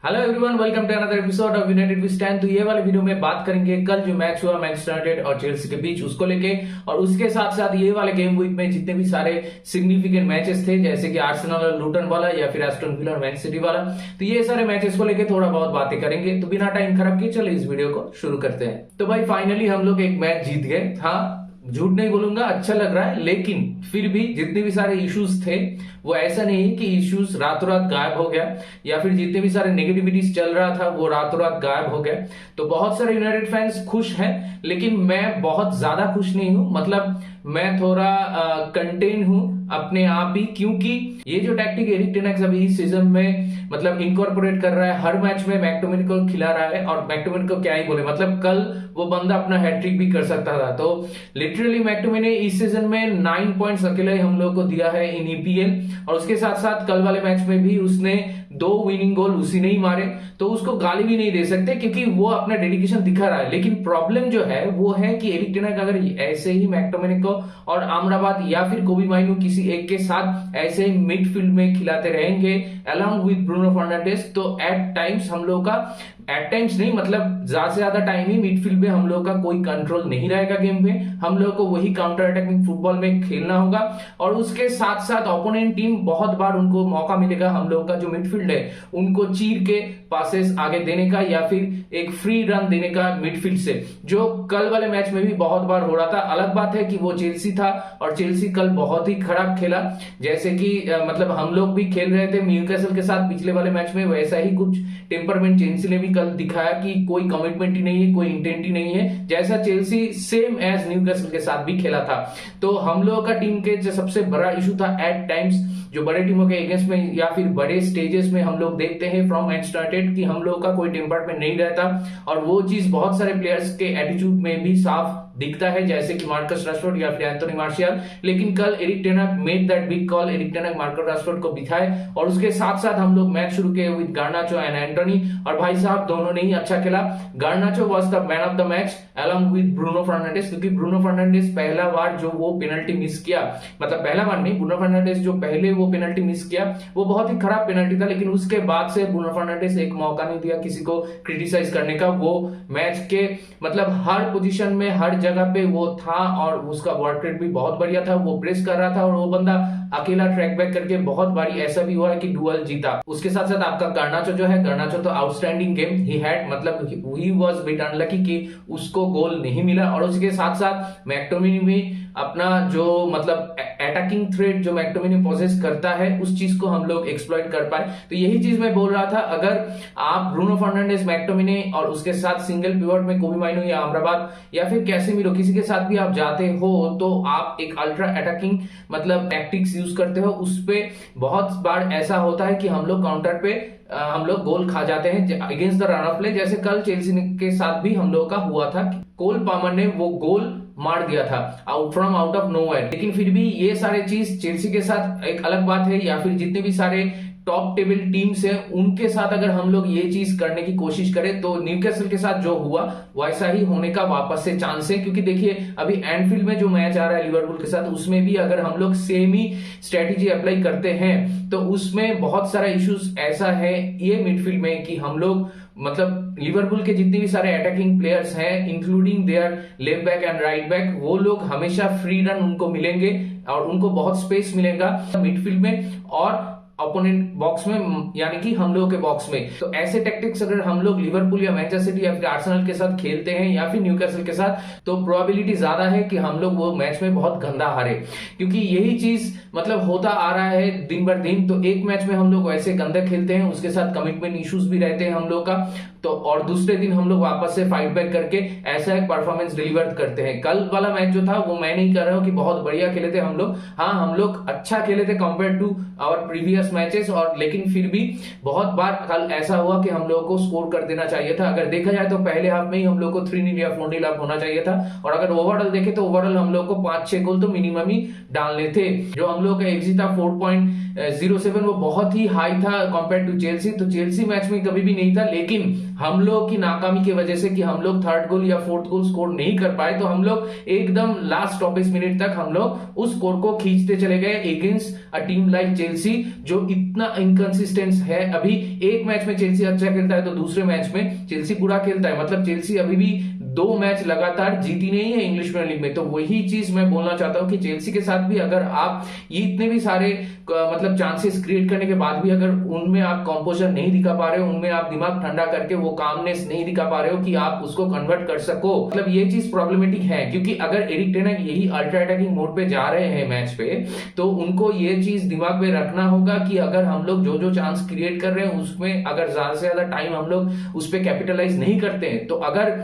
Hello everyone, welcome to another episode of United we stand. तो ये वाले video में बात करेंगे कल जो मैच हुआ मैनचेस्टर यूनाइटेड और चेल्सी के बीच, उसको लेके, और उसके साथ साथ ये वाले गेम वीक में जितने भी सारे सिग्निफिकेंट मैचेस थे, जैसे कि आर्सेनल और लूटन वाला या फिर एस्टन विला और मैन सिटी वाला, तो ये सारे मैचेस को लेके थोड़ा बहुत बातें करेंगे। तो बिना टाइम खराब किए चलो इस वीडियो को शुरू करते हैं। तो भाई फाइनली हम लोग एक मैच जीत गए। हाँ, झूठ नहीं बोलूंगा, अच्छा लग रहा है, लेकिन फिर भी जितने भी सारे इश्यूज थे वो ऐसा नहीं कि इश्यूज रातों रात गायब हो गया, या फिर जितने भी सारे नेगेटिविटीज चल रहा था वो रातों रात गायब हो गया। तो बहुत सारे यूनाइटेड फैंस खुश हैं, लेकिन मैं बहुत ज्यादा खुश नहीं हूं। मतलब मैं थोड़ा कंटेन हूं अपने आप ही, क्योंकि ये जो टैक्टिक एरिक टेन हाग अभी इस सीजन में मतलब इनकॉर्पोरेट कर रहा है, हर मैच में मैक्टोमिनी को खिला रहा है। और मैक्टोमिनी को क्या ही बोले, मतलब कल वो बंदा अपना हैट्रिक भी कर सकता था। तो लिटरली मैक्टोमिनी इस सीजन में 9 पॉइंट्स अकेले हम लोग को दिया है इन ईपीएल, और उसके साथ साथ कल वाले मैच में भी उसने 2 विनिंग गोल उसी ने ही मारे। तो उसको गाली भी नहीं दे सकते, क्योंकि वो अपना डेडिकेशन दिखा रहा है। लेकिन प्रॉब्लम जो है वो है कि एरिक टेन हाग अगर ऐसे ही मैक्टोमिनी को और अमराबाद या फिर कोबी माइनो किसी एक के साथ ऐसे ही मिडफील्ड में खिलाते रहेंगे अलॉन्ग विद ब्रूनो फर्नांडिस, तो एट टाइम्स हम लोग का, एट टाइम्स नहीं मतलब ज्यादा से ज्यादा टाइम ही मिडफील्ड में हम लोग का कोई कंट्रोल नहीं रहेगा गेम में। हम लोग को वही काउंटर अटैकिंग फुटबॉल में खेलना होगा, और उसके साथ साथ ओपोनेंट टीम बहुत बार उनको मौका मिलेगा हम लोग का जो मिडफील्ड है उनको चीर के पासेस आगे देने का, या फिर एक फ्री रन देने का मिडफील्ड से, जो कल वाले मैच में भी बहुत बार हो रहा था। अलग बात है कि वो चेल्सी था, और चेल्सी कल बहुत ही खराब खेला, जैसे कि मतलब हम लोग भी खेल रहे थे न्यूकासल के साथ पिछले वाले मैच में, वैसा ही कुछ टेम्परमेंट चेल्सी ने भी कल दिखाया कि कोई कमिटमेंट ही नहीं है, कोई इंटेंट ही नहीं है, जैसा चेल्सी सेम एज न्यूकासल के साथ भी खेला था। तो हम लोगों का टीम के जो सबसे बड़ा इशू था एट टाइम्स, जो बड़े टीमों के अगेंस्ट में या फिर बड़े स्टेजेस में हम लोग देखते हैं फ्रॉम मैनचेस्टर यूनाइटेड कि हम लोग का कोई टेम्परमेंट नहीं रहता, और वो चीज बहुत सारे प्लेयर्स के एटीट्यूड में भी साफ दिखता है, जैसे कि मार्कस राशफोर्ड या फिर एंथोनी मार्शियल। लेकिन कल एरिक टेन हाग made that big call, Erik ten हाग मार्कस राशफोर्ड को बिठाए, और उसके साथ साथ हम लोग मैच शुरू किए विद गार्नाचो एंड एंटोनी, और भाई साहब दोनों ने ही अच्छा खेला। Garnacho was the man of the match along with Bruno Fernandes, क्योंकि ब्रूनो फर्नांडिस पहला बार जो वो पेनल्टी मिस किया, मतलब पहला बार नहीं, ब्रूनो फर्नांडिस जो पहले वो पेनल्टी मिस किया वो बहुत ही खराब पेनल्टी था, लेकिन उसके बाद से ब्रूनो फर्नांडिस एक मौका नहीं दिया किसी को क्रिटिसाइज करने का। वो मैच के मतलब हर पोजीशन में हर जगह पे वो था, और उसका वर्क रेट भी बहुत बढ़िया था, वो प्रेस कर रहा था, और वो बंदा अकेला ट्रैक बैक करके बहुत बारी ऐसा भी हुआ है कि डुअल जीता। उसके साथ साथ आपका गार्नाचो जो है, गार्नाचो तो आउटस्टैंडिंग गेम ही हैड, मतलब ही वाज बिट अनलकी कि उसको गोल नहीं मिला। और उसके साथ साथ मैक्टोमिनी भी अपना जो मतलब अटैकिंग थ्रेड जो मैक्टोमिनी पोजेस करता है उस चीज को हम लोग एक्सप्लॉइट कर पाए। तो यही चीज मैं बोल रहा था, अगर आप ब्रूनो फर्नांडिस, मैक्टोमिनी और उसके साथ सिंगल पिवट में कोबी माइनो या अमराबाद या फिर कैसेमीरो किसी के साथ भी आप जाते हो, तो आप एक अल्ट्रा अटैकिंग मतलब टैक्टिक्स यूज करते हो। उस पे बहुत बार ऐसा होता है कि हम लोग काउंटर पे हम लोग गोल खा जाते हैं against the run of play, जैसे कल चेल्सी के साथ भी हम लोग का हुआ था। कोल पामर ने वो गोल मार दिया था out from out of nowhere. लेकिन फिर भी ये सारे चीज चेल्सी के साथ एक अलग बात है, या फिर जितने भी सारे टॉप टेबल टीम्स है उनके साथ अगर हम लोग ये चीज करने की कोशिश करें, तो न्यूकासल के साथ जो हुआ वैसा ही होने का वापस से चांस है। क्योंकि देखिए अभी एनफील्ड में जो मैच आ रहा है लिवरपूल के साथ, उसमें भी अगर हम लोग सेम ही स्ट्रेटेजी अप्लाई करते हैं तो उसमें बहुत सारा इश्यूज ऐसा है ये मिडफील्ड में कि हम लोग मतलब लिवरपूल के जितने भी सारे अटैकिंग प्लेयर्स हैं including there left back and right back, वो लोग हमेशा फ्री रन उनको मिलेंगे और उनको बहुत स्पेस मिलेगा मिडफील्ड में और ओपोनेंट बॉक्स में, यानी कि हम लोगों के बॉक्स में। तो ऐसे टैक्टिक्स अगर हम लोग लिवरपूल या मैनचेस्टर सिटी या फिर आर्सेनल के साथ खेलते हैं या फिर न्यूकासल के साथ, तो प्रोबेबिलिटी ज्यादा है कि हम लोग वो मैच में बहुत गंदा हारे, क्योंकि यही चीज मतलब होता आ रहा है दिन भर दिन। तो एक मैच में हम लोग वैसे गंदा खेलते हैं, उसके साथ कमिटमेंट इश्यूज भी रहते हैं हम लोग का, तो और दूसरे दिन हम लोग वापस से फाइट बैक करके ऐसा एक परफॉर्मेंस डिलीवर करते हैं। कल वाला मैच जो था वो मैं नहीं कर रहा हूं कि बहुत बढ़िया खेले थे हम लोग, हाँ हम लोग अच्छा खेले थे compare to our previous matches, और लेकिन फिर भी बहुत बार कल ऐसा हुआ कि हम लोगों को स्कोर कर देना चाहिए था। अगर देखा जाए तो पहले हाफ में ही हम लोग को 3-0 या 4-0 अप होना चाहिए था, और अगर ओवरऑल देखे तो ओवरऑल हम लोग को 5-6 गोल तो मिनिमम ही डालने थे। जो हम लोग का एक्जी था 4.0 0-7 वो बहुत ही हाई था कंपेयर टू चेल्सी। तो चेल्सी मैच में कभी भी नहीं था, लेकिन हम लोग की नाकामी की वजह से कि हम लोग थर्ड गोल या फोर्थ गोल स्कोर नहीं कर पाए, तो हम लोग एकदम लास्ट स्टॉपेज मिनट तक हम लोग उस स्कोर को खींचते चले गए against a team like Chelsea, जो इतना इनकंसिस्टेंट है। अभी एक मैच में चेल्सी अच्छा खेलता है तो दूसरे मैच में चेल्सी बुरा खेलता है। मतलब चेल्सी अभी भी 2 मैच लगातार जीती नहीं है इंग्लिश प्रीमियर लीग में। तो वही चीज मैं बोलना चाहता हूं कि चेल्सी के साथ भी अगर आप ये इतने भी सारे मतलब चांसेस क्रिएट करने के बाद भी अगर उनमें आप कंपोजर नहीं दिखा पा रहे हो, उनमें आप दिमाग ठंडा करके वो कामनेस नहीं दिखा पा रहे हो कि आप उसको कन्वर्ट कर सको, मतलब ये चीज प्रॉब्लमेटिक है। क्योंकि अगर एरिक टेन हाग यही अल्ट्रा अटैकिंग मोड पे जा रहे हैं मैच पे, तो उनको ये चीज दिमाग में रखना होगा कि अगर हम लोग जो जो चांस क्रिएट कर रहे हैं उसमें अगर ज्यादा से ज्यादा टाइम हम लोग उस पर कैपिटलाइज नहीं करते हैं, तो अगर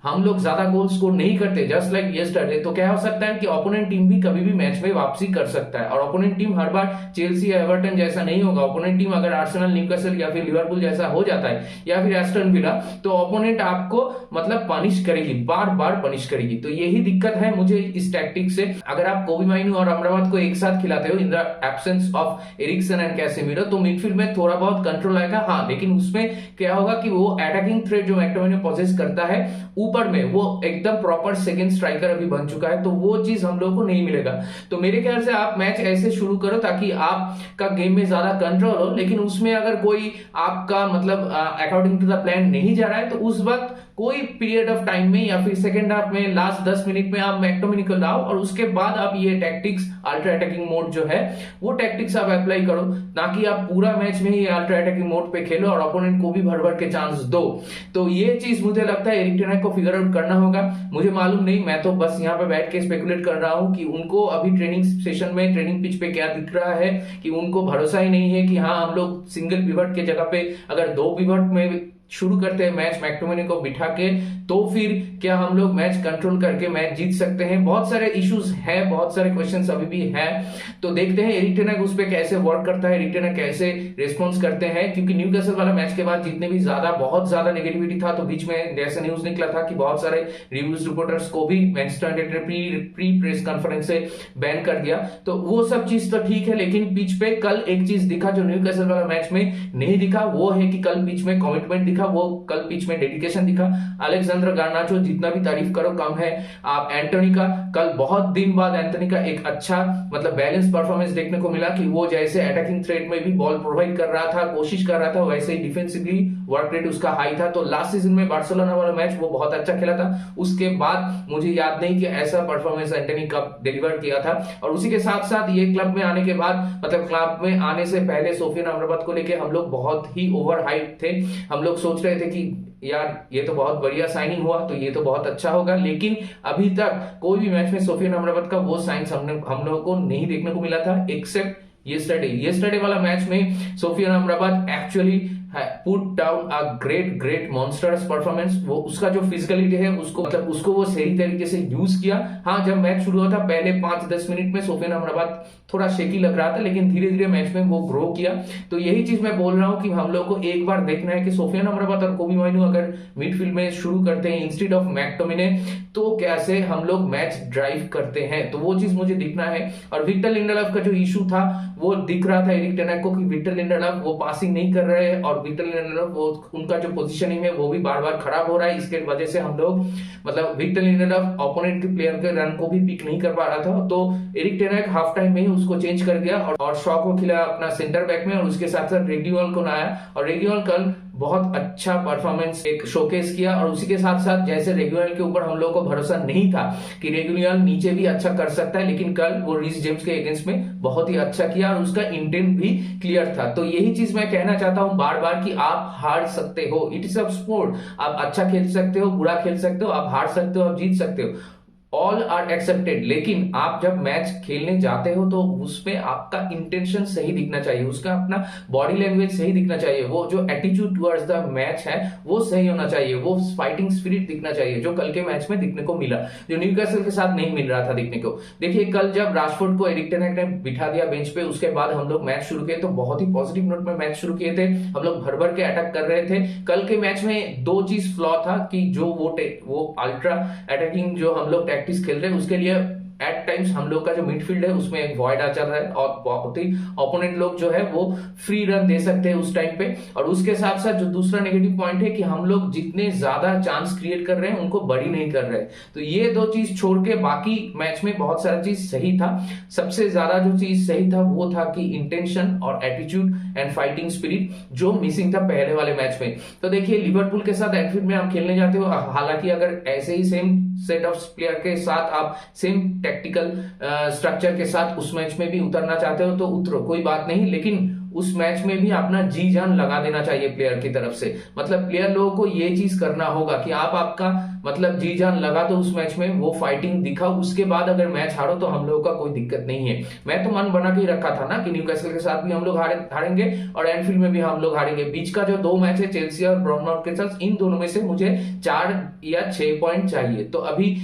हम लोग ज्यादा गोल स्कोर नहीं करते जस्ट लाइक यस्टरडे, तो क्या हो सकता है कि ओपोनेंट टीम भी कभी भी मैच में वापसी कर सकता है। और ओपोनेंट टीम हर बार चेल्सी या एवर्टन जैसा नहीं होगा। ओपोनेंट टीम अगर आर्सेनल, न्यूकासल या फिर लिवरपूल जैसा हो जाता है या फिर एस्टन विला, तो ओपोनेंट आपको मतलब पनिश करेगी, बार बार पनिश करेगी। तो यही दिक्कत है मुझे इस टैक्टिक से। अगर आप कोबी माइनू और अमराबाद को एक साथ खिलाते हो in the absence of Eriksen and Casemiro, तो मिडफील्ड में थोड़ा बहुत कंट्रोल आएगा। हाँ, लेकिन उसमें क्या होगा कि वो अटैकिंग थ्रेट जो मैक्टोमिने पोजेस करता है ऊपर में, वो एकदम प्रॉपर सेकंड स्ट्राइकर अभी बन चुका है, तो वो चीज हम लोगों को नहीं मिलेगा। तो मेरे ख्याल से आप मैच ऐसे शुरू करो ताकि आपका गेम में ज्यादा कंट्रोल हो। लेकिन उसमें अगर कोई आपका मतलब अकॉर्डिंग टू द प्लान नहीं जा रहा है, तो उस वक्त कोई पीरियड ऑफ टाइम में या फिर सेकंड हाफ में लास्ट 10 मिनट में आप मैक्टोमिने को लाओ और उसके बाद आप ये टैक्टिक्स अल्ट्रा अटैकिंग मोड जो है वो टैक्टिक्स आप अप्लाई करो, ताकि आप पूरा मैच में ही अल्ट्रा अटैकिंग मोड पे खेलो और ओपोनेंट को भी भर भर के चांस दो। तो ये चीज मुझे लगता है एरिक टेन हाग को फिगर आउट करना होगा। मुझे मालूम नहीं, मैं तो बस यहाँ पे बैठ के स्पेकुलेट कर रहा हूं कि उनको अभी ट्रेनिंग सेशन में, ट्रेनिंग पिच पे क्या दिख रहा है कि उनको भरोसा ही नहीं है कि हाँ हम लोग सिंगल पिवट के जगह पे अगर 2 पिवट में शुरू करते हैं मैच मैक्टोमिने को बिठा के, तो फिर क्या हम लोग मैच कंट्रोल करके मैच जीत सकते हैं। बहुत सारे इश्यूज हैं, बहुत सारे क्वेश्चंस अभी भी हैं। तो देखते हैं एरिक टेन हाग उस पे कैसे वर्क करता है, एरिक टेन हाग कैसे रिस्पॉन्स करते हैं। क्योंकि न्यूकासल वाला मैच के बाद जितने भी बहुत ज्यादा नेगेटिविटी था, तो बीच में जैसे न्यूज निकला था कि बहुत सारे रिव्यूज रिपोर्टर्स को भी मैनचेस्टर यूनाइटेड ने प्री प्रेस कॉन्फ्रेंस से बैन कर दिया। तो वो सब चीज तो ठीक है, लेकिन पिच पे कल एक चीज दिखा जो न्यूकासल वाला मैच में नहीं दिखा, वो है कि कल पिच में कमिटमेंट दिखा, वो कल पिच में डेडिकेशन दिखा। अलेक्जेंडर गार्नाचो जितना भी तारीफ करो कम है। आप एंटोनी का, कल बहुत दिन बाद एंटोनी का एक अच्छा मतलब बैलेंस परफॉर्मेंस देखने को मिला कि वो जैसे अटैकिंग थ्रेट में भी बॉल प्रोवाइड कर रहा था, कोशिश कर रहा था, वैसे ही डिफेंसिवली वर्क रेट उसका हाई था। तो लास्ट सीजन में बार्सिलोना वाला मैच वो बहुत अच्छा खेला था। उसके बाद मुझे याद नहीं कि ऐसा परफॉर्मेंस एंटोनी कब डिलीवर किया था। और उसी के साथ साथ ये क्लब में आने के बाद, मतलब क्लब में आने से पहले सोफियान अमराबात को लेके हम लोग बहुत ही ओवर हाइप थे। हम लोग सोच रहे थे कि यार ये तो बहुत बढ़िया साइनिंग हुआ, तो ये तो बहुत अच्छा होगा। लेकिन अभी तक कोई भी मैच में सोफियान अमराबात का वो साइंस हम लोगों को नहीं देखने को मिला था, एक्सेप्ट येस्टरडे वाला मैच में Sofyan Amrabat actually put down a great monstrous performance. वो उसका जो फिजिकलिटी है उसको वो सही तरीके से यूज किया। हाँ, जब मैच शुरू हुआ था पहले 5-10 मिनट में सोफियान अमराबात थोड़ा शेकी लग रहा था, लेकिन धीरे धीरे मैच में वो ग्रो किया। तो यही चीज मैं बोल रहा हूं कि हम लोग को एक बार देखना है कि सोफियान अमराबात और कोबी माइनू अगर मिडफील्ड में शुरू करते हैं इंस्टेड ऑफ मैक्टोमिने, तो कैसे हम लोग मैच ड्राइव करते हैं, तो वो चीज मुझे दिखना है। और विक्टर लिंडेलॉफ का जो इशू था वो दिख रहा था एरिक टेन हाग को कि विक्टर लिंडेलॉफ वो पासिंग नहीं कर रहे हैं, और विक्टर लिंडेलॉफ वो उनका जो पोजीशनिंग है वो भी बार बार खराब हो रहा है। इसके वजह से हम लोग मतलब विक्टर लिंडेलॉफ ओपोनेंट के प्लेयर के रन को भी पिक नहीं कर पा रहा था। तो एरिक टेन हाग हाफ टाइम में ही उसको चेंज कर दिया और शॉ को खिला अपना सेंटर बैक में, और उसके साथ साथ रेग्युलर को लाया। और रेग्युलर कल बहुत अच्छा परफॉर्मेंस एक शोकेस किया। और उसी के साथ साथ जैसे रेग्युलर के ऊपर हम लोगों को भरोसा नहीं था कि रेग्युलर नीचे भी अच्छा कर सकता है, लेकिन कल वो रीस जेम्स के अगेंस्ट में बहुत ही अच्छा किया और उसका इंटेंट भी क्लियर था। तो यही चीज मैं कहना चाहता हूं बार बार कि आप हार सकते हो, इट इज अ स्पोर्ट। आप अच्छा खेल सकते हो, बुरा खेल सकते हो, आप हार सकते हो, आप जीत सकते हो, ऑल आर एक्सेप्टेड। लेकिन आप जब मैच खेलने जाते हो तो उसमें आपका इंटेंशन सही दिखना चाहिए, उसका अपना बॉडी लैंग्वेज सही दिखना चाहिए, वो जो एटीट्यूड टुवर्ड्स द मैच है वो सही होना चाहिए, वो फाइटिंग स्पिरिट दिखना चाहिए, जो कल के मैच में दिखने को मिला, जो न्यूकासल के साथ नहीं मिल रहा था दिखने को। देखिए कल जब राशफोर्ड को एरिक टेन हाग ने बिठा दिया बेंच पे, उसके बाद हम लोग मैच शुरू किए तो बहुत ही पॉजिटिव नोट में मैच शुरू किए थे। हम लोग भर भर के अटैक कर रहे थे। कल के मैच में 2 चीज फ्लॉ था कि जो वो अल्ट्रा अटैकिंग जो हम लोग प्रैक्टिस खेल रहे हैं उसके लिए एट टाइम्स हम लोग का जो मिडफील्ड है उसमें एक वॉइड आ चल रहा है और बहुत ही ओपोनेंट लोग जो है वो फ्री रन दे सकते हैं उस टाइम पे। और उसके साथ साथ जो दूसरा नेगेटिव पॉइंट है कि हम लोग जितने ज्यादा चांस क्रिएट कर रहे हैं उनको बड़ी नहीं कर रहे। तो ये दो चीज छोड़ के बाकी मैच में बहुत सारा चीज सही था। सबसे ज्यादा जो चीज सही था वो था कि इंटेंशन और एटीट्यूड एंड फाइटिंग स्पिरिट जो मिसिंग था पहले वाले मैच में। तो देखिए लिवरपूल के साथ एंफील्ड में आप खेलने जाते हो, हालांकि अगर ऐसे ही सेम सेट ऑफ प्लेयर के साथ आप सेम टेक्टिकल स्ट्रक्चर के साथ उस मैच में भी उतरना चाहते हो तो उतरो, कोई बात नहीं, लेकिन उस मैच में भी अपना जी जान लगा देना चाहिए प्लेयर की तरफ से। मतलब प्लेयर लोगों को ये चीज करना होगा कि आप आपका मतलब जी जान लगा तो उस मैच में वो फाइटिंग दिखाओ, उसके बाद अगर मैच हारो तो हम लोगों का कोई दिक्कत नहीं है। मैं तो मन बना के ही रखा था ना कि न्यूकासल के साथ भी हम लोग हारेंगे और एनफील्ड में भी हम लोग हारेंगे। बीच का जो दो मैच है चेल्सी और बॉर्नमाउथ के साथ, इन दोनों में से मुझे 4 या 6 पॉइंट चाहिए। तो अभी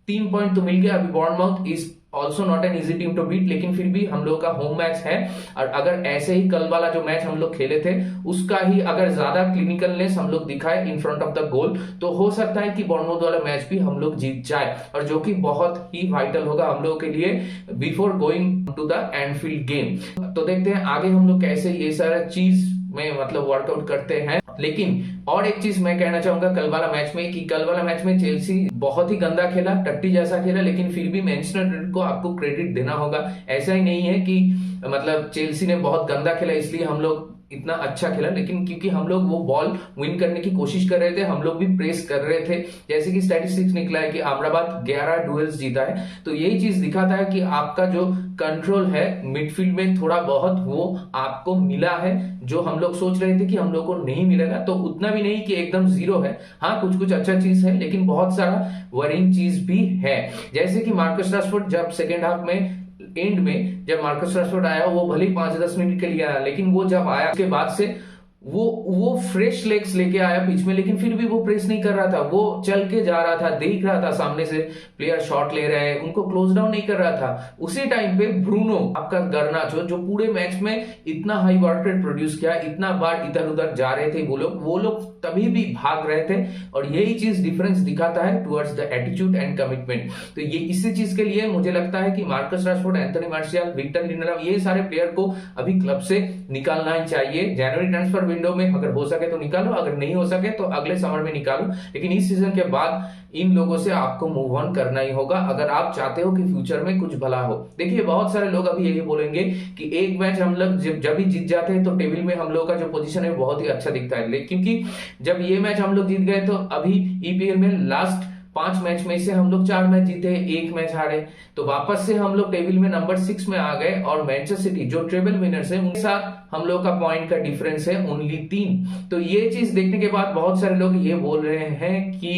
3 पॉइंट तो मिल गया। अभी Bournemouth is also not an easy team to beat, लेकिन फिर भी हम लोग का होम मैच है। और अगर ऐसे ही कल वाला जो मैच हम लोग खेले थे उसका ही अगर ज्यादा क्लिनिकलनेस हम लोग दिखाए in front of the goal तो हो सकता है कि बॉर्नमाउथ वाला मैच भी हम लोग जीत जाए, और जो कि बहुत ही वाइटल होगा हम लोगों के लिए before going to the Anfield game. तो देखते हैं आगे हम लोग कैसे ये सारा चीज में मतलब वर्कआउट करते हैं। लेकिन और एक चीज मैं कहना चाहूंगा कल वाला मैच में कि कल वाला मैच में चेल्सी बहुत ही गंदा खेला, टट्टी जैसा खेला, लेकिन फिर भी मैनचेस्टर यूनाइटेड को आपको क्रेडिट देना होगा। ऐसा ही नहीं है कि मतलब चेल्सी ने बहुत गंदा खेला इसलिए हम लोग इतना अच्छा खेला, लेकिन क्योंकि हम लोग वो बॉल विन करने की कोशिश कर रहे थे, हम लोग भी प्रेस कर रहे थे। जैसे कि स्टैटिस्टिक्स निकला है कि अमराबाद 11 डुएल्स जीता है, तो यही चीज दिखाता है कि आपका जो कंट्रोल है मिडफील्ड में थोड़ा बहुत वो आपको मिला है, जो हम लोग सोच रहे थे कि हम लोग को नहीं मिलेगा। तो उतना भी नहीं कि एकदम जीरो है, हाँ कुछ कुछ अच्छा चीज है, लेकिन बहुत सारा वरिंग चीज भी है। जैसे कि मार्कस राशफोर्ड जब सेकेंड हाफ में एंड में जब मार्कस राशफोर्ड आया, वो भले ही 5-10 मिनट के लिए आया, लेकिन वो जब आया उसके बाद से वो फ्रेश लेग्स लेके आया पिच में, लेकिन फिर भी वो प्रेस नहीं कर रहा था, वो चल के जा रहा था, देख रहा था सामने से प्लेयर शॉट ले रहे हैं, उनको क्लोज डाउन नहीं कर रहा था। उसी टाइम पे ब्रूनो आपका गर्नाचो जो पूरे मैच में इतना हाई वर्क रेट प्रोड्यूस किया, इतना बार इधर उधर जा रहे थे वो लोग तभी भी भाग रहे थे, और यही चीज डिफरेंस दिखाता है towards the attitude and commitment. तो ये इसी चीज के लिए मुझे लगता है कि Marcus Rashford, Anthony Martial, Victor Lindelof, ये सारे प्लेयर को अभी क्लब से निकालना ही चाहिए। जनवरी ट्रांसफर विंडो में अगर हो सके तो निकालो, अगर नहीं हो सके तो अगले समर में निकालो, लेकिन इस सीजन के बाद इन लोगों से आपको मूव ऑन करना ही होगा अगर आप चाहते हो कि फ्यूचर में कुछ भला हो। देखिए बहुत सारे लोग अभी यही बोलेंगे कि एक मैच हम लोग जब भी जीत जाते हैं तो टेबल में हम लोग का जो पोजीशन है बहुत ही अच्छा दिखता है, क्योंकि जब ये मैच हम लोग जीत गए तो अभी ईपीएल में लास्ट 5 मैच में से हम लोग 4 मैच जीते, 1 मैच हारे, तो वापस से हम लोग टेबल में नंबर 6 में आ गए। और मैनचेस्टर सिटी जो ट्रेबल विनर्स है उनके साथ हम लोग का पॉइंट का डिफरेंस है ओनली 3। तो ये चीज देखने के बाद बहुत सारे लोग ये बोल रहे हैं कि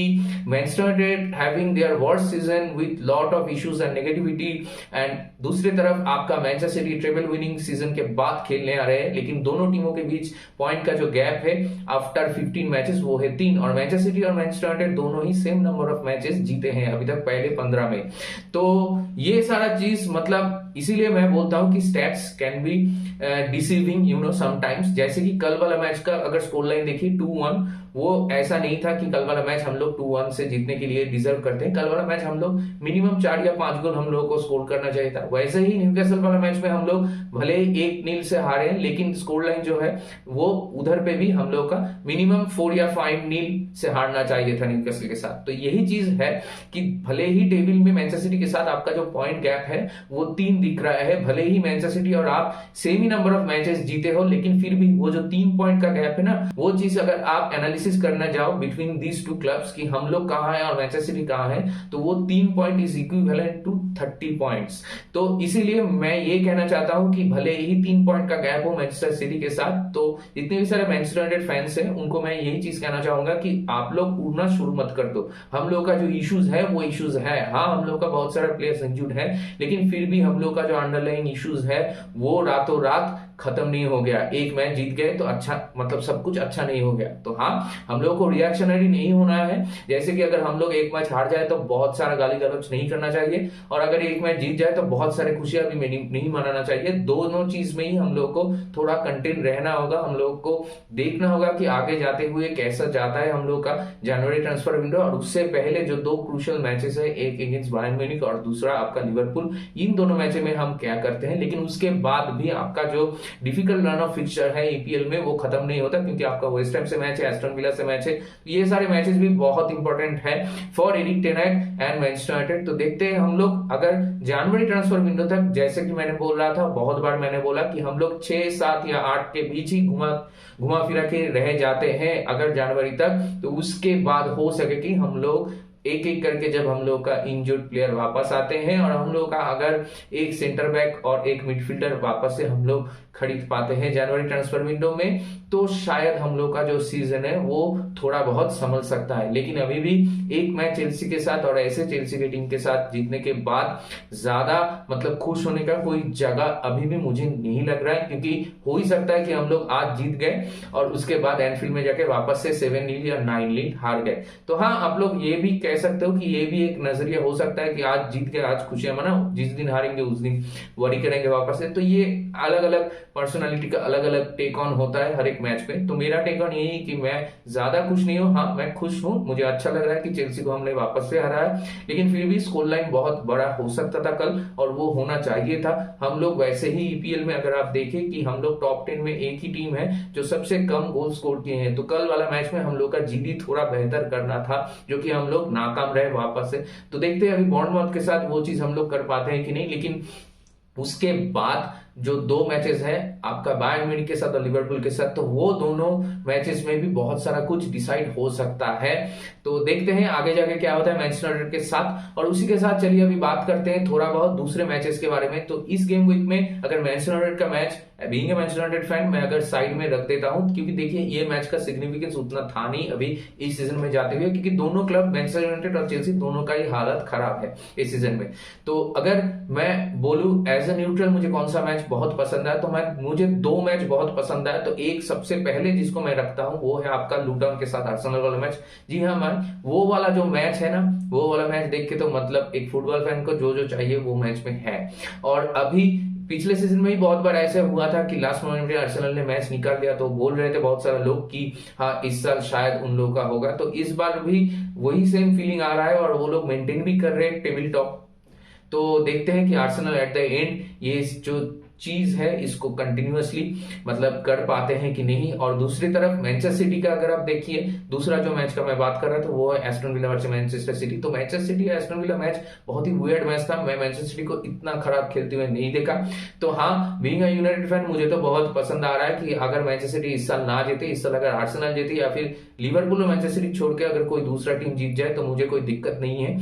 Manchester United having their worst season with lot of issues and negativity, and दूसरी तरफ आपका Manchester City treble winning season के बाद खेलने आ रहे हैं, लेकिन दोनों टीमों के बीच पॉइंट का जो गैप है आफ्टर 15 मैचेस वो है 3, और मैनचेस्टर सिटी और मैनचेस्टर यूनाइटेड दोनों ही सेम नंबर ऑफ मैचेस जीते हैं अभी तक पहले 15 में। तो ये सारा चीज मतलब इसीलिए मैं बोलता हूं कि stats can be deceiving you know sometimes. जैसे कि कल वाला मैच का अगर स्कोर लाइन देखिए 2-1, वो ऐसा नहीं था कि कल वाला मैच हम लोग 2-1 से जीतने के लिए डिजर्व करते हैं। कल वाला मैच हम लोग मिनिमम 4 या 5 गोल हम लोगों को स्कोर करना चाहिए था। वैसे ही न्यूकासल वाला मैच में हम लोग भले 1-0 से हारे हैं, लेकिन स्कोर लाइन जो है वो उधर पे भी हम लोग का मिनिमम 4 या 5-0 से हारना चाहिए था न्यूकासल के साथ। तो यही चीज है कि भले ही टेबल में मैनचेस्टर सिटी के साथ आपका जो पॉइंट गैप है वो 3 दिख रहा है, भले ही मैनचेस्टर सिटी और आप same he number of matches जीते हो, लेकिन फिर भी वो जो 3 पॉइंट का गैप है ना, वो चीज अगर आप एनालिसिस करना जाओ बिटवीन दीज 2 क्लब्स कि हम लोग कहां हैं और मैनचेस्टर सिटी कहां है, तो वो 3 point is equivalent to 30 points. तो इसीलिए मैं ये कहना चाहता हूं कि भले ही 3 पॉइंट का गैप हो मैनचेस्टर सिटी के साथ, तो जितने भी सारे मैनचेस्टर यूनाइटेड फैंस हैं उनको मैं यही चीज कहना चाहूंगा कि आप लोग उड़ना शुरू मत कर दो। हम लोग का जो इश्यूज है वो इश्यूज है, हाँ हम लोग का बहुत सारा प्लेयर्स इंजर्ड है, लेकिन फिर भी हम लोग का जो अंडरलाइन इश्यूज है वो रातों रात खत्म नहीं हो गया, एक मैच जीत गए तो अच्छा मतलब सब कुछ अच्छा नहीं हो गया। तो हाँ, हम लोगों को रिएक्शनरी नहीं होना है। जैसे कि अगर हम लोग एक मैच हार जाए तो बहुत सारा गाली गलौज नहीं करना चाहिए, और अगर एक मैच जीत जाए तो बहुत सारे खुशियां भी नहीं मनाना चाहिए। दोनों चीज में ही हम लोग को थोड़ा कंटेंट रहना होगा। हम लोग को देखना होगा कि आगे जाते हुए कैसा जाता है हम लोग का जनवरी ट्रांसफर विंडो, और उससे पहले जो दो क्रूशियल मैचेस है, एक अगेंस्ट बायर्न म्यूनिख और दूसरा आपका लिवरपूल, इन दोनों मैचों में हम क्या करते हैं। लेकिन उसके बाद भी आपका जो डिफिकल्ट रन ऑफ फिक्चर है ईपीएल में वो खत्म नहीं होता, क्योंकि आपका वेस्ट हैम से मैच है, एस्टन विला से मैच है। ये सारे मैचेस भी बहुत इंपॉर्टेंट है फॉर एरिक टेन हाग एंड मैनचेस्टर यूनाइटेड। तो देखते हैं हम लोग अगर जनवरी ट्रांसफर विंडो तक, जैसे कि मैंने बोल रहा था, बहुत बार मैंने बोला कि हम लोग 6, 7 या 8 के बीच ही घुमा फिरा के रह जाते हैं अगर जनवरी तक, तो उसके बाद हो सके कि हम लोग एक एक करके जब हम लोग का इंजर्ड प्लेयर वापस आते हैं और हम लोग का अगर एक सेंटर बैक और एक मिडफील्डर वापस से हम लोग खरीद पाते हैं जनवरी ट्रांसफर विंडो में, तो शायद हम लोग का जो सीजन है वो थोड़ा बहुत संभल सकता है। लेकिन अभी भी एक मैच चेल्सी के साथ और ऐसे चेल्सी की टीम के साथ जीतने के बाद ज्यादा मतलब खुश होने का कोई जगह अभी भी मुझे नहीं लग रहा है, क्योंकि हो ही सकता है कि हम लोग आज जीत गए और उसके बाद एनफील्ड में जाके वापस से 7-0 या 9-0 हार गए। तो हाँ, आप लोग ये भी कह सकते हो कि ये भी एक नजरिया हो सकता है कि आज जीत गए, आज खुशियां मनाओ, जिस दिन हारेंगे उस दिन वरी करेंगे वापस से। तो ये अलग अलग पर्सनालिटी का अलग अलग टेक ऑन होता है हर एक मैच पे। तो मेरा टेक ऑन यही कि मैं ज्यादा खुश नहीं हूं, हाँ मैं खुश हूं, मुझे अच्छा लग रहा है कि चेल्सी को हमने वापस से हराया, लेकिन फिर भी स्कोर लाइन बहुत बड़ा हो सकता था कल, और वो होना चाहिए था। हम लोग वैसे ही ईपीएल में अगर आप देखें कि हम लोग टॉप 10 में एक ही टीम है जो सबसे कम गोल स्कोर किए हैं, तो कल वाला मैच में हम लोग का जीडी थोड़ा बेहतर करना था, जो कि हम लोग नाकाम रहे वापस से। तो देखते हैं अभी बॉर्नमouth के साथ वो चीज हम लोग कर पाते हैं कि नहीं। लेकिन उसके बाद जो दो मैचेस हैं आपका बायर्न म्यूनिख के साथ और लिवरपूल के साथ, तो वो दोनों मैचेस में भी बहुत सारा कुछ डिसाइड हो सकता है। तो देखते हैं आगे जाके क्या होता है मैनचेस्टर यूनाइटेड के साथ। और उसी के साथ चलिए अभी बात करते हैं थोड़ा बहुत दूसरे मैचेस के बारे में। तो इस गेम वीक में अगर मैनचेस्टर यूनाइटेड का match, being a Manchester United fan, मैं अगर साइड में रख देता हूं, क्योंकि देखिए ये मैच का सिग्निफिकेंस उतना था नहीं अभी इस सीजन में जाते हुए, क्योंकि दोनों क्लब मैनचेस्टर यूनाइटेड और चेल्सी दोनों का ही हालत खराब है इस सीजन में। तो अगर मैं बोलूं एज ए न्यूट्रल मुझे कौन सा मैच बहुत पसंद है, तो मुझे दो मैच बहुत पसंद है। तो एक सबसे पहले जिसको मैं रखता हूं वो है आपका लुटन के साथ आर्सेनल वाला मैच। जी हाँ मैं वो वाला जो मैच है ना, वो वाला मैच देख के तो मतलब एक फुटबॉल फैन को जो जो चाहिए वो मैच में है। और अभी पिछले सीजन में ही बहुत बार ऐसे हुआ था कि लास्ट मोमेंट में आर्सेनल ने मैच निकाल दिया, तो बोल रहे थे बहुत सारे लोग कि हाँ इस साल शायद उन लोगों का होगा। तो इस बार भी वही सेम फीलिंग आ रहा है और वो लोग मेंटेन भी कर रहे हैं टेबल टॉप। तो देखते हैं कि आर्सेनल एट द एंड ये जो चीज है इसको कंटिन्यूअसली मतलब कर पाते हैं कि नहीं। और दूसरी तरफ मैनचेस्टर सिटी का अगर आप देखिए, दूसरा जो मैच का मैं बात कर रहा था वो है Aston villa versus Manchester city. तो मैनचेस्टर सिटी या एस्टन विला मैच बहुत ही वियर्ड मैच था, मैं मैनचेस्टर सिटी को इतना खराब खेलते हुए नहीं देखा। तो हाँ, बीइंग अ यूनाइटेड फैन मुझे तो बहुत पसंद आ रहा है कि अगर मैनचेस्टर सिटी इस साल ना जीते, इस साल अगर आर्सेनल जीते या फिर लिवरपूल और मैनचेस्टर सिटी छोड़ के अगर कोई दूसरा टीम जीत जाए तो मुझे कोई दिक्कत नहीं है।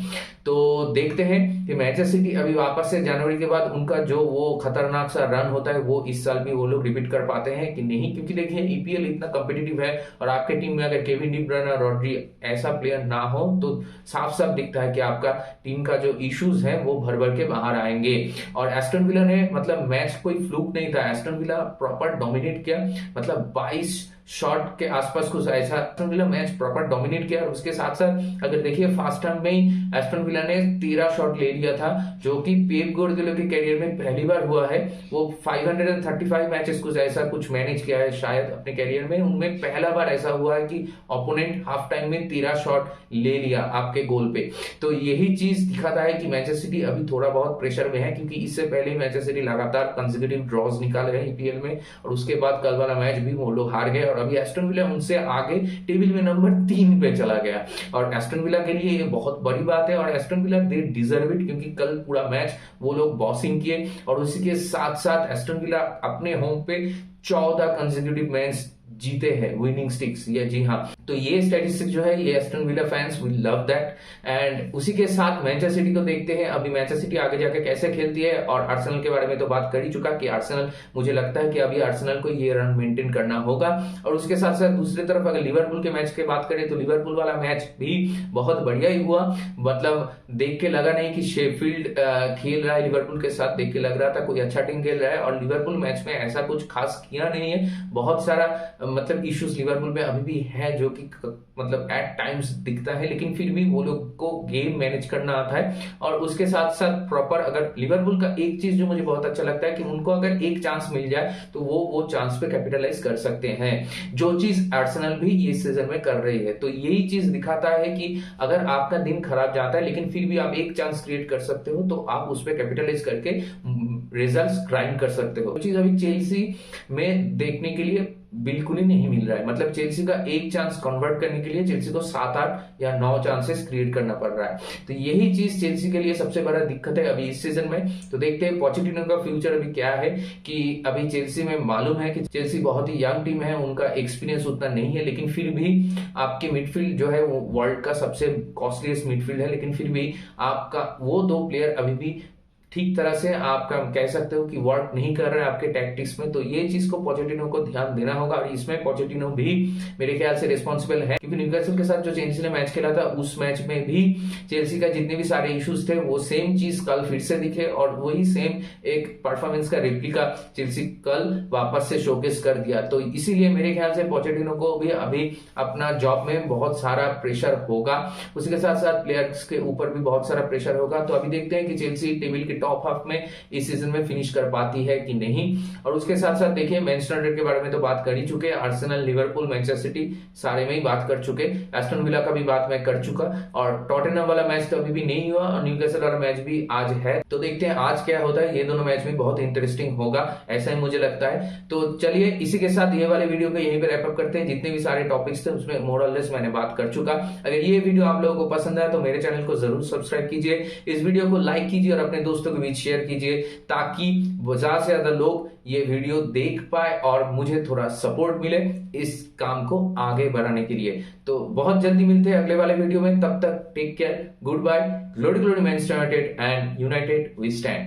तो देखते हैं कि मैनचेस्टर सिटी अभी वापस से जनवरी के बाद उनका जो वो खतरनाक सा रन होता है वो इस साल भी वो लोग रिपीट कर पाते हैं कि नहीं। क्योंकि देखिए ईपीएल इतना कॉम्पिटिटिव है और आपके टीम में अगर केविन डी ब्रुयने, रॉड्री ऐसा प्लेयर ना हो तो साफ साफ दिखता है कि आपका टीम का जो इश्यूज है वो भर भर के बाहर आएंगे। और एस्टन विला ने मतलब मैच कोई फ्लूक नहीं था, एस्टन विला प्रॉपर डोमिनेट किया, मतलब 22 शॉट के आसपास कुछ ऐसा Aston villa match proper dominate किया। और उसके साथ साथ अगर देखिए फर्स्ट हाफ में ही एस्टन विला ने 13 शॉट ले लिया था, जो कि पेप गार्डियोला के करियर में पहली बार हुआ है। वो 535 मैचेस कुछ ऐसा कुछ मैनेज किया है शायद अपने करियर में, उनमें पहला बार ऐसा हुआ है कि ओपोनेंट हाफ टाइम में 13 शॉट ले लिया आपके गोल पे। तो यही चीज दिखाता है कि मैनचेस्टर सिटी अभी थोड़ा बहुत प्रेशर में है, क्योंकि इससे पहले मैनचेस्टर सिटी लगातार कंसेक्यूटिव ड्रॉज निकाल रहे हैं ईपीएल में, और उसके बाद कल वाला मैच भी वो लोग हार गए और अभी एस्टन विला उनसे आगे टेबल में नंबर 3 पे चला गया। और एस्टन विला के लिए ये बहुत बड़ी बात है और Aston villa they deserve it, क्योंकि कल पूरा मैच वो लोग बॉसिंग किए। और उसी के साथ साथ एस्टन विला अपने होम पे 14 कंसेक्यूटिव मैच जीते हैं, विनिंग स्टिक्स, या जी हाँ। तो ये स्टैटिस्टिक जो है ये Aston villa fans will love that. And उसी के साथ मैनचेस्टर सिटी को देखते हैं, अभी मैनचेस्टर सिटी आगे जाके कैसे खेलती है। और आर्सेनल के बारे में तो बात कर ही चुका कि आर्सेनल, मुझे लगता है कि अभी आर्सेनल को ये रन मेंटेन करना होगा। और उसके साथ साथ दूसरी तरफ अगर लिवरपूल के मैच की बात करें तो लिवरपूल वाला मैच भी बहुत बढ़िया ही हुआ। मतलब देख के लगा नहीं कि शेफील्ड खेल रहा है लिवरपूल के साथ, देख के लग रहा था कोई अच्छा टीम खेल रहा है। और लिवरपूल मैच में ऐसा कुछ खास किया नहीं है, बहुत सारा मतलब इश्यूज लिवरपूल में अभी भी है जो कि मतलब एट टाइम्स दिखता है, लेकिन फिर भी वो लोग को गेम मैनेज करना आता है। और उसके साथ साथ प्रॉपर, अगर लिवरपूल का एक चीज जो मुझे बहुत अच्छा लगता है कि उनको अगर एक चांस मिल जाए तो वो चांस पे कैपिटलाइज कर सकते हैं, जो चीज आर्सेनल भी इस सीजन में कर रही है। तो यही चीज दिखाता है कि अगर आपका दिन खराब जाता है लेकिन फिर भी आप एक चांस क्रिएट कर सकते हो, तो आप उस पर कैपिटलाइज करके रिजल्ट्स ग्राइंड कर सकते हो। चीज अभी चेल्सी में देखने के लिए बिल्कुल ही नहीं मिल रहा है। मतलब चेल्सी का एक चांस कन्वर्ट करने के लिए चेल्सी को 7-8 या 9 चांसेस क्रिएट करना पड़ रहा है। तो यही चीज चेल्सी के लिए सबसे बड़ा दिक्कत है अभी इस सीजन में। तो देखते हैं पोचेटिनो का फ्यूचर अभी क्या है, कि अभी चेल्सी में मालूम है कि चेल्सी बहुत ही यंग टीम है, उनका एक्सपीरियंस उतना नहीं है, लेकिन फिर भी आपके मिडफील्ड जो है वो वर्ल्ड का सबसे कॉस्टलीस्ट मिडफील्ड है, लेकिन फिर भी आपका वो 2 प्लेयर अभी भी ठीक तरह से आपका कह सकते हो कि वर्क नहीं कर रहा है आपके टैक्टिक्स में। तो ये चीज को पोचेटिनो को ध्यान देना होगा, और इसमें पोचेटिनो भी मेरे ख्याल से रिस्पॉन्सिबल है, क्योंकि न्यूकासल के साथ जो चेल्सी ने मैच खेला था उस मैच में भी चेल्सी का जितने भी सारे इश्यूज थे वो सेम चीज कल फिर से दिखे, और वही सेम एक परफॉर्मेंस का रेप्लिका चेल्सी कल वापस से शोकेस कर दिया। तो इसीलिए मेरे ख्याल से पोचेटिनो को भी अभी अपना जॉब में बहुत सारा प्रेशर होगा, उसके साथ साथ प्लेयर्स के ऊपर भी बहुत सारा प्रेशर होगा। तो अभी देखते हैं कि चेल्सी टेबल के टॉप हाफ में इस सीजन में फिनिश कर पाती है कि नहीं। और उसके साथ साथ देखिए मैनचेस्टर यूनाइटेड के बारे में तो बात कर ही चुके, आर्सेनल, लिवरपूल, मैनचेस्टर सिटी सारे में ही बात कर चुके, एस्टन विला का भी बात मैं कर चुका, और टॉटनहम वाला मैच तो अभी भी नहीं हुआ, और न्यूकासल वाला मैच भी आज है। तो देखते हैं आज क्या होता है, ये दोनों मैच भी बहुत इंटरेस्टिंग होगा, ऐसा ही मुझे लगता है। तो चलिए इसी के साथ ये वाले वीडियो को यहीं पे रैप अप करते हैं। जितने भी सारे टॉपिक्स थे उसमें मोर और लेस मैंने बात कर चुका। अगर ये वीडियो आप लोगों को पसंद आया तो मेरे चैनल को जरूर सब्सक्राइब कीजिए, इस वीडियो को लाइक कीजिए और अपने दोस्तों के बीच शेयर कीजिए, ताकि ज्यादा से ज्यादा लोग ये वीडियो देख पाए और मुझे थोड़ा सपोर्ट मिले इस काम को आगे बढ़ाने के लिए। तो बहुत जल्दी मिलते हैं अगले वाले वीडियो में, तब तक take care, goodbye, glory glory Manchester United and United we stand.